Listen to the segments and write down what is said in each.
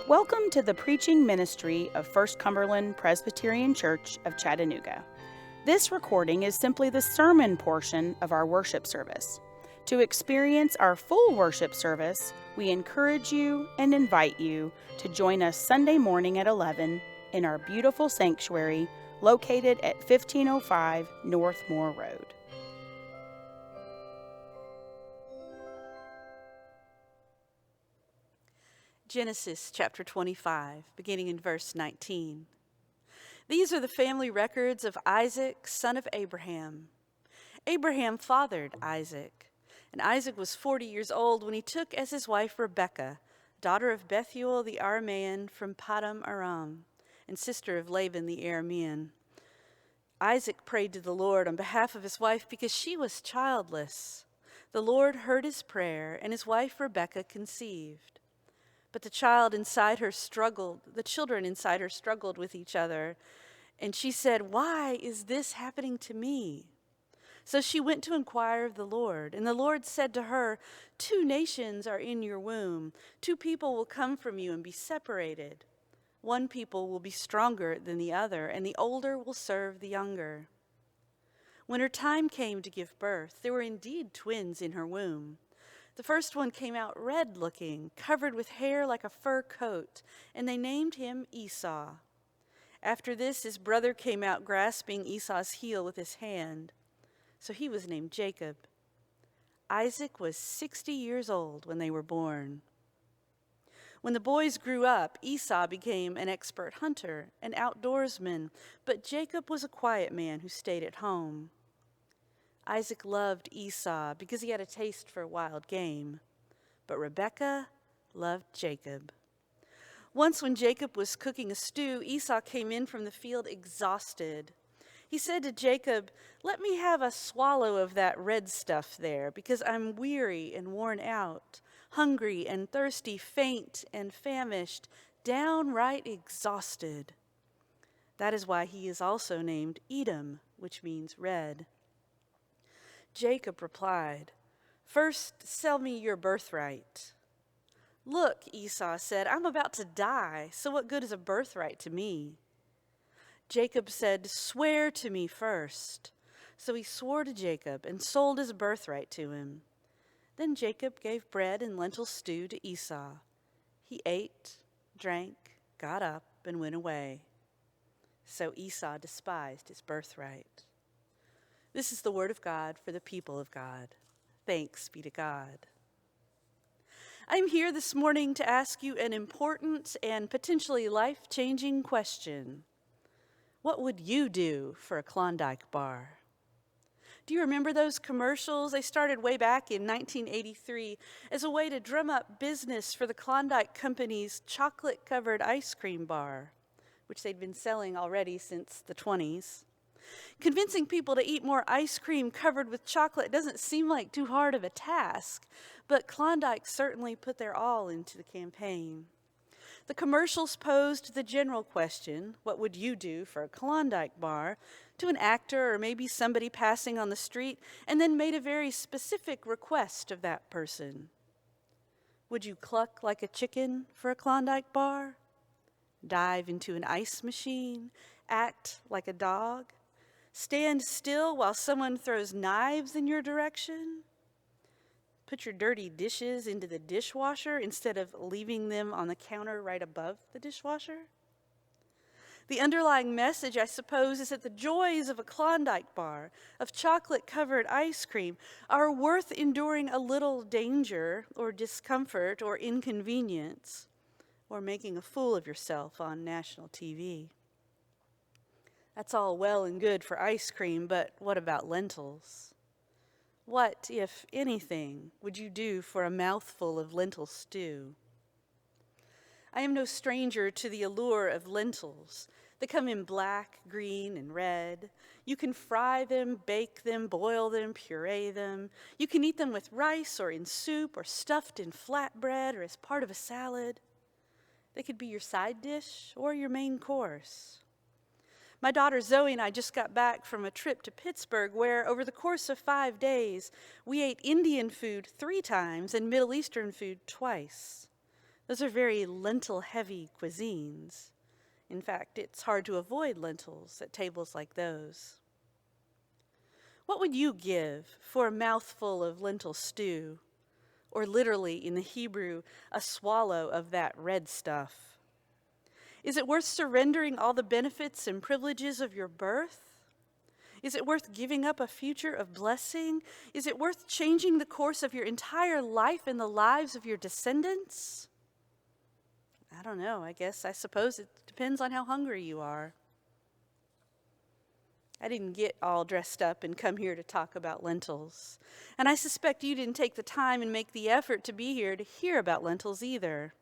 Welcome to the preaching ministry of First Cumberland Presbyterian Church of Chattanooga. This recording is simply the sermon portion of our worship service. To experience our full worship service, we encourage you and invite you to join us Sunday morning at 11 in our beautiful sanctuary located at 1505 North Moore Road. Genesis chapter 25, beginning in verse 19. These are the family records of Isaac, son of Abraham. Abraham fathered Isaac, and Isaac was 40 years old when he took as his wife Rebekah, daughter of Bethuel the Aramean from Paddan Aram, and sister of Laban the Aramean. Isaac prayed to the Lord on behalf of his wife because she was childless. The Lord heard his prayer, and his wife Rebekah conceived. But the children inside her struggled with each other. And she said, "Why is this happening to me?" So she went to inquire of the Lord. And the Lord said to her, "Two nations are in your womb. Two people will come from you and be separated. One people will be stronger than the other, and the older will serve the younger." When her time came to give birth, there were indeed twins in her womb. The first one came out red-looking, covered with hair like a fur coat, and they named him Esau. After this, his brother came out grasping Esau's heel with his hand, so he was named Jacob. Isaac was 60 years old when they were born. When the boys grew up, Esau became an expert hunter, an outdoorsman, but Jacob was a quiet man who stayed at home. Isaac loved Esau because he had a taste for wild game, but Rebekah loved Jacob. Once when Jacob was cooking a stew, Esau came in from the field exhausted. He said to Jacob, "Let me have a swallow of that red stuff there, because I'm weary and worn out, hungry and thirsty, faint and famished, downright exhausted." That is why he is also named Edom, which means red. Jacob replied, "First, sell me your birthright." "Look," Esau said, "I'm about to die, so what good is a birthright to me?" Jacob said, "Swear to me first." So he swore to Jacob and sold his birthright to him. Then Jacob gave bread and lentil stew to Esau. He ate, drank, got up, and went away. So Esau despised his birthright. This is the word of God for the people of God. Thanks be to God. I'm here this morning to ask you an important and potentially life-changing question. What would you do for a Klondike bar? Do you remember those commercials? They started way back in 1983 as a way to drum up business for the Klondike Company's chocolate-covered ice cream bar, which they'd been selling already since the 20s. Convincing people to eat more ice cream covered with chocolate doesn't seem like too hard of a task, but Klondike certainly put their all into the campaign. The commercials posed the general question, what would you do for a Klondike bar, to an actor or maybe somebody passing on the street, and then made a very specific request of that person. Would you cluck like a chicken for a Klondike bar? Dive into an ice machine? Act like a dog? Stand still while someone throws knives in your direction? Put your dirty dishes into the dishwasher instead of leaving them on the counter right above the dishwasher? The underlying message, I suppose, is that the joys of a Klondike bar, of chocolate-covered ice cream, are worth enduring a little danger or discomfort or inconvenience, or making a fool of yourself on national TV. That's all well and good for ice cream, but what about lentils? What, if anything, would you do for a mouthful of lentil stew? I am no stranger to the allure of lentils. They come in black, green, and red. You can fry them, bake them, boil them, puree them. You can eat them with rice or in soup or stuffed in flatbread or as part of a salad. They could be your side dish or your main course. My daughter Zoe and I just got back from a trip to Pittsburgh where, over the course of 5 days, we ate Indian food 3 times and Middle Eastern food twice. Those are very lentil-heavy cuisines. In fact, it's hard to avoid lentils at tables like those. What would you give for a mouthful of lentil stew, or literally in the Hebrew, a swallow of that red stuff? Is it worth surrendering all the benefits and privileges of your birth? Is it worth giving up a future of blessing? Is it worth changing the course of your entire life and the lives of your descendants? I don't know. I suppose it depends on how hungry you are. I didn't get all dressed up and come here to talk about lentils. And I suspect you didn't take the time and make the effort to be here to hear about lentils either.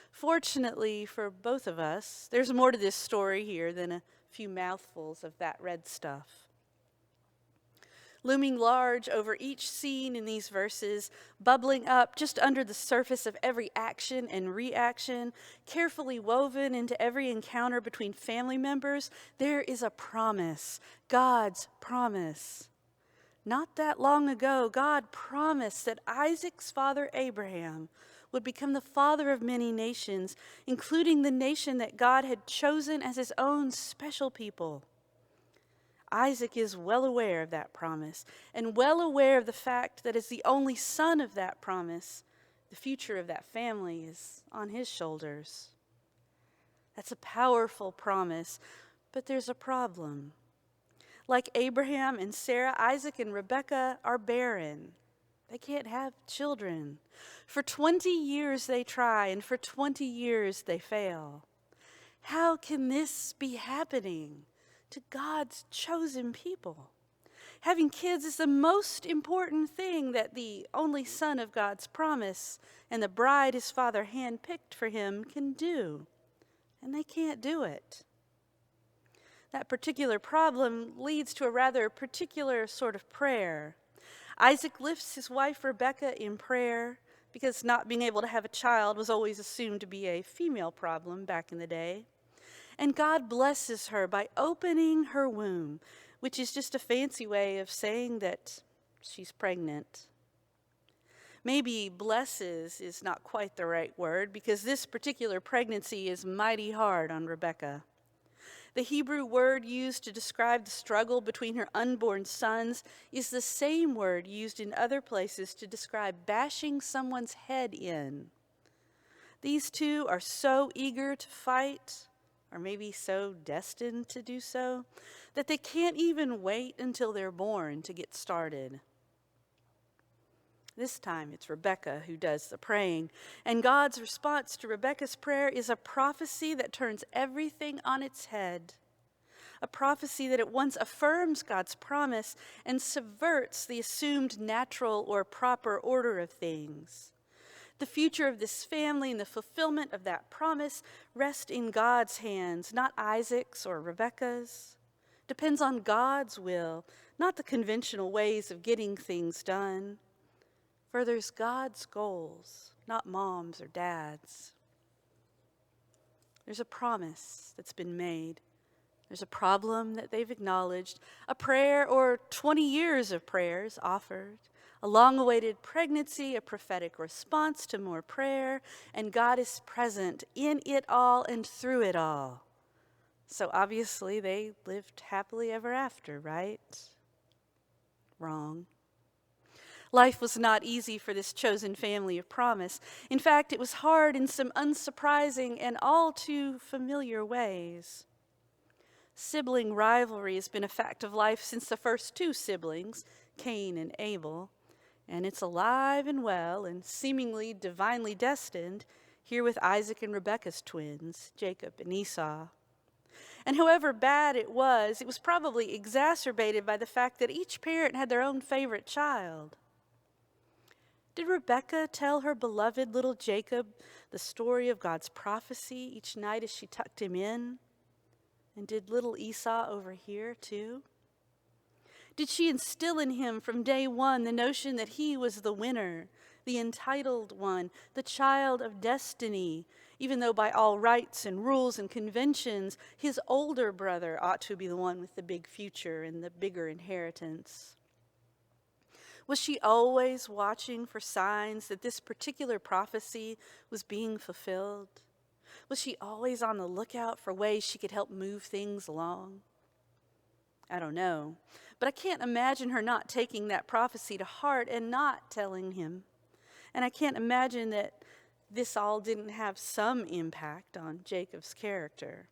Fortunately for both of us, there's more to this story here than a few mouthfuls of that red stuff. Looming large over each scene in these verses, bubbling up just under the surface of every action and reaction, carefully woven into every encounter between family members, there is a promise, God's promise. Not that long ago, God promised that Isaac's father Abraham would become the father of many nations, including the nation that God had chosen as his own special people. Isaac is well aware of that promise and well aware of the fact that as the only son of that promise, the future of that family is on his shoulders. That's a powerful promise, but there's a problem. Like Abraham and Sarah, Isaac and Rebekah are barren. They can't have children. For 20 years they try, and for 20 years they fail. How can this be happening to God's chosen people? Having kids is the most important thing that the only son of God's promise and the bride his father handpicked for him can do. And they can't do it. That particular problem leads to a rather particular sort of prayer. Isaac lifts his wife Rebekah in prayer because not being able to have a child was always assumed to be a female problem back in the day. And God blesses her by opening her womb, which is just a fancy way of saying that she's pregnant. Maybe blesses is not quite the right word because this particular pregnancy is mighty hard on Rebekah. The Hebrew word used to describe the struggle between her unborn sons is the same word used in other places to describe bashing someone's head in. These two are so eager to fight, or maybe so destined to do so, that they can't even wait until they're born to get started. This time it's Rebekah who does the praying, and God's response to Rebekah's prayer is a prophecy that turns everything on its head. A prophecy that at once affirms God's promise and subverts the assumed natural or proper order of things. The future of this family and the fulfillment of that promise rest in God's hands, not Isaac's or Rebekah's. Depends on God's will, not the conventional ways of getting things done. Furthers God's goals, not mom's or dad's. There's a promise that's been made. There's a problem that they've acknowledged, a prayer or 20 years of prayers offered, a long-awaited pregnancy, a prophetic response to more prayer, and God is present in it all and through it all. So obviously they lived happily ever after, right? Wrong. Life was not easy for this chosen family of promise. In fact, it was hard in some unsurprising and all too familiar ways. Sibling rivalry has been a fact of life since the first two siblings, Cain and Abel, and it's alive and well and seemingly divinely destined here with Isaac and Rebekah's twins, Jacob and Esau. And however bad it was probably exacerbated by the fact that each parent had their own favorite child. Did Rebekah tell her beloved little Jacob the story of God's prophecy each night as she tucked him in? And did little Esau overhear too? Did she instill in him from day one the notion that he was the winner, the entitled one, the child of destiny, even though by all rights and rules and conventions, his older brother ought to be the one with the big future and the bigger inheritance? Was she always watching for signs that this particular prophecy was being fulfilled? Was she always on the lookout for ways she could help move things along? I don't know, but I can't imagine her not taking that prophecy to heart and not telling him. And I can't imagine that this all didn't have some impact on Jacob's character.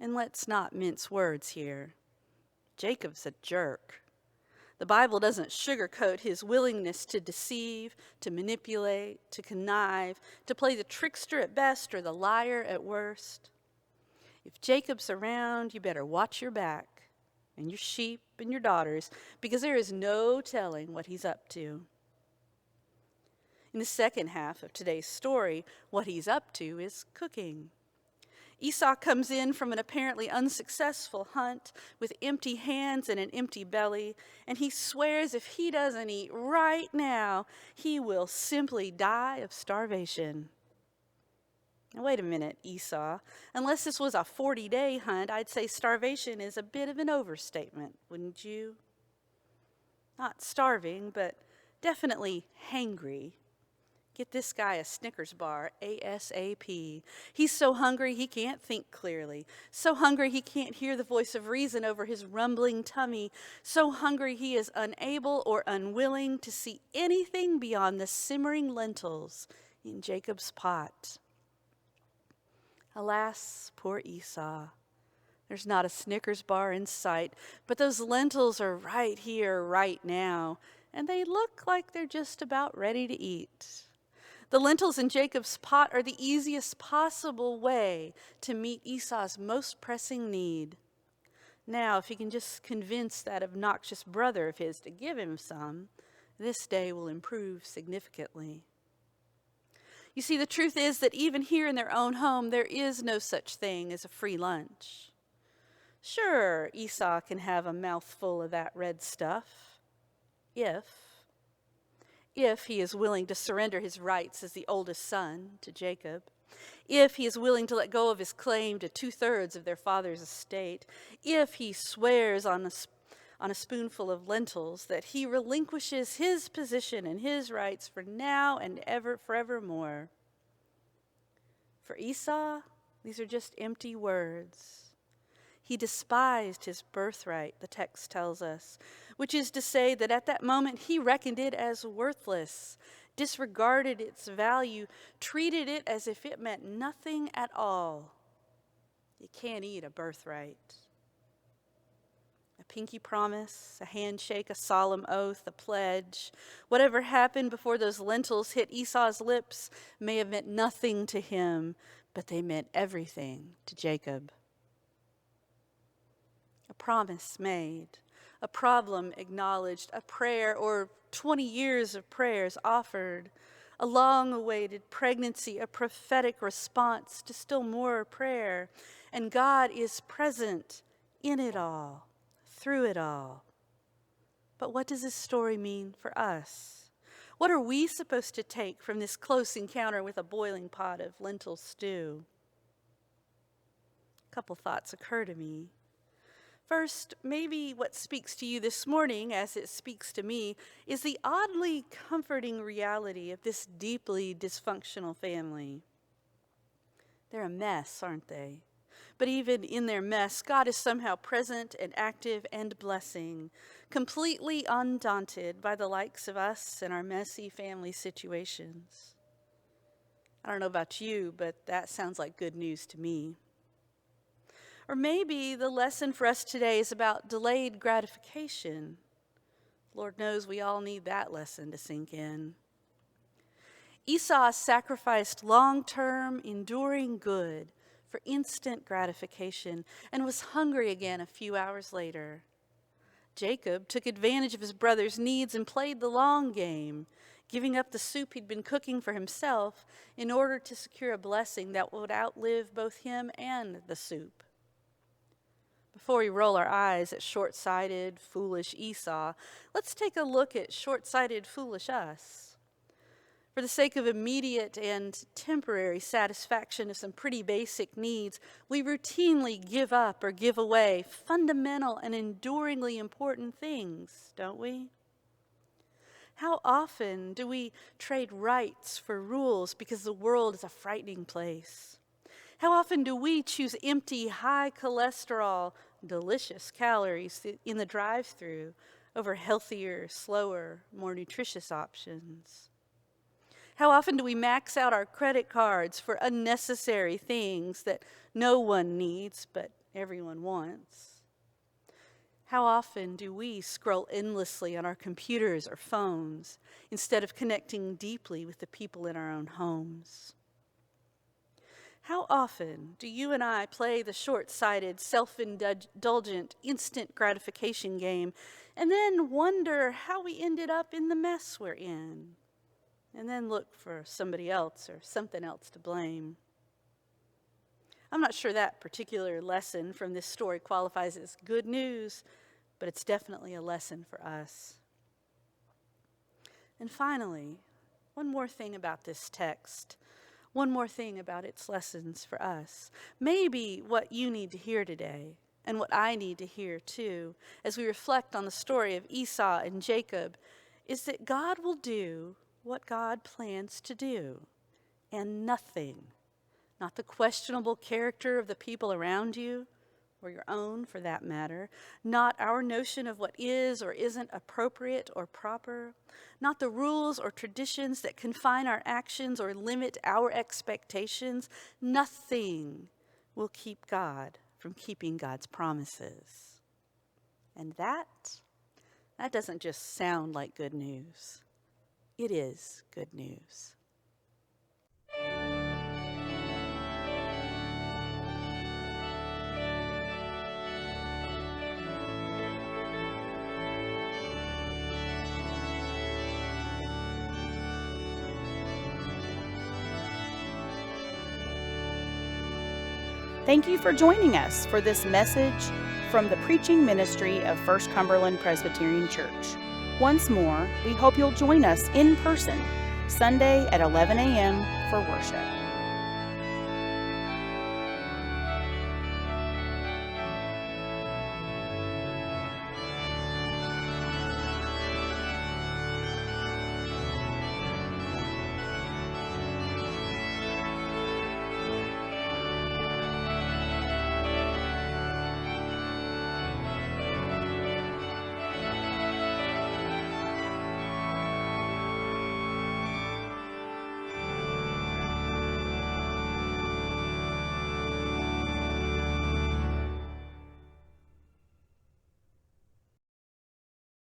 And let's not mince words here. Jacob's a jerk. The Bible doesn't sugarcoat his willingness to deceive, to manipulate, to connive, to play the trickster at best or the liar at worst. If Jacob's around, you better watch your back and your sheep and your daughters, because there is no telling what he's up to. In the second half of today's story, what he's up to is cooking. Esau comes in from an apparently unsuccessful hunt with empty hands and an empty belly, and he swears if he doesn't eat right now, he will simply die of starvation. Now, wait a minute, Esau. Unless this was a 40-day hunt, I'd say starvation is a bit of an overstatement, wouldn't you? Not starving, but definitely hangry. Get this guy a Snickers bar ASAP. He's so hungry he can't think clearly. So hungry he can't hear the voice of reason over his rumbling tummy. So hungry he is unable or unwilling to see anything beyond the simmering lentils in Jacob's pot. Alas, poor Esau. There's not a Snickers bar in sight, but those lentils are right here, right now, and they look like they're just about ready to eat. The lentils in Jacob's pot are the easiest possible way to meet Esau's most pressing need. Now, if he can just convince that obnoxious brother of his to give him some, this day will improve significantly. You see, the truth is that even here in their own home, there is no such thing as a free lunch. Sure, Esau can have a mouthful of that red stuff, if he is willing to surrender his rights as the oldest son to Jacob, if he is willing to let go of his claim to 2/3 of their father's estate, if he swears on a spoonful of lentils that he relinquishes his position and his rights for now and forevermore. For Esau, these are just empty words. He despised his birthright, the text tells us, which is to say that at that moment he reckoned it as worthless, disregarded its value, treated it as if it meant nothing at all. You can't eat a birthright. A pinky promise, a handshake, a solemn oath, a pledge. Whatever happened before those lentils hit Esau's lips may have meant nothing to him, but they meant everything to Jacob. A promise made, a problem acknowledged, a prayer or 20 years of prayers offered, a long-awaited pregnancy, a prophetic response to still more prayer. And God is present in it all, through it all. But what does this story mean for us? What are we supposed to take from this close encounter with a boiling pot of lentil stew? A couple thoughts occur to me. First, maybe what speaks to you this morning, as it speaks to me, is the oddly comforting reality of this deeply dysfunctional family. They're a mess, aren't they? But even in their mess, God is somehow present and active and blessing, completely undaunted by the likes of us and our messy family situations. I don't know about you, but that sounds like good news to me. Or maybe the lesson for us today is about delayed gratification. Lord knows we all need that lesson to sink in. Esau sacrificed long-term, enduring good for instant gratification and was hungry again a few hours later. Jacob took advantage of his brother's needs and played the long game, giving up the soup he'd been cooking for himself in order to secure a blessing that would outlive both him and the soup. Before we roll our eyes at short-sighted, foolish Esau, let's take a look at short-sighted, foolish us. For the sake of immediate and temporary satisfaction of some pretty basic needs, we routinely give up or give away fundamental and enduringly important things, don't we? How often do we trade rights for rules because the world is a frightening place? How often do we choose empty, high cholesterol, delicious calories in the drive-thru over healthier, slower, more nutritious options? How often do we max out our credit cards for unnecessary things that no one needs but everyone wants? How often do we scroll endlessly on our computers or phones instead of connecting deeply with the people in our own homes? How often do you and I play the short-sighted, self-indulgent, instant gratification game and then wonder how we ended up in the mess we're in, and then look for somebody else or something else to blame? I'm not sure that particular lesson from this story qualifies as good news, but it's definitely a lesson for us. And finally, one more thing about this text. One more thing about its lessons for us. Maybe what you need to hear today, and what I need to hear too, as we reflect on the story of Esau and Jacob, is that God will do what God plans to do, and nothing, not the questionable character of the people around you, or your own for that matter, not our notion of what is or isn't appropriate or proper, not the rules or traditions that confine our actions or limit our expectations, nothing will keep God from keeping God's promises. And that doesn't just sound like good news. It is good news. Thank you for joining us for this message from the preaching ministry of First Cumberland Presbyterian Church. Once more, we hope you'll join us in person Sunday at 11 a.m. for worship.